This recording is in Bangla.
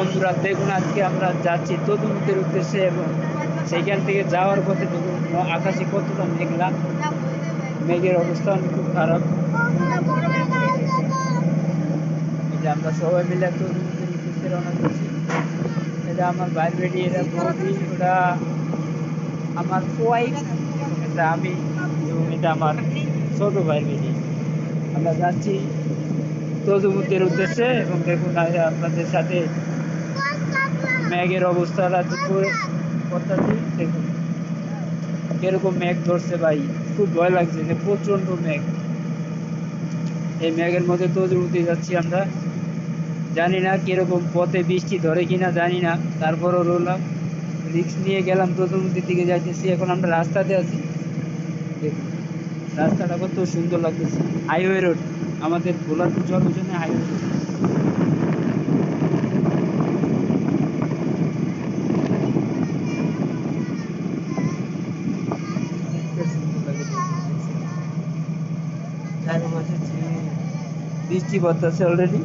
বন্ধুরা দেখুন, আজকে আমরা যাচ্ছি তদন্তের উদ্দেশ্যে এবং সেইখান থেকে যাওয়ার পথে দেখুন আকাশে কতটা মেঘলা, মেঘের অবস্থান খুব খারাপ। এই যে আমরা সবাই মিলে তদন্তের উদ্দেশ্যে রওনা করছি। এটা আমার ভাইয়ের বেটি, এটা বৌদি, ওটা আমার ওয়াইফ এবং এটা আমি এবং এটা আমার ছোট ভাইয়ের বেটি। আমরা যাচ্ছি তদন্তের উদ্দেশ্যে এবং দেখুন আপনাদের সাথে মেঘের অবস্থাটা করতেছি। দেখুন কিরকম মেঘ ধরছে ভাই, খুব ভয় লাগছে যে প্রচন্ড মেঘ। এই মেঘের মধ্যে তজুমুতি যাচ্ছি আমরা, জানি না কিরকম পথে বৃষ্টি ধরে কিনা জানি না, তারপরও রোলাম, রিক্স নিয়ে গেলাম, তজুমুতির দিকে যাইতেছি। এখন আমরা রাস্তাতে আছি, দেখুন রাস্তাটা কত সুন্দর লাগতেছে, হাইওয়ে রোড, আমাদের ভোলার জন্য হাইওয়ে রোড। চারপাশে বৃষ্টি পড়তেছে অলরেডি।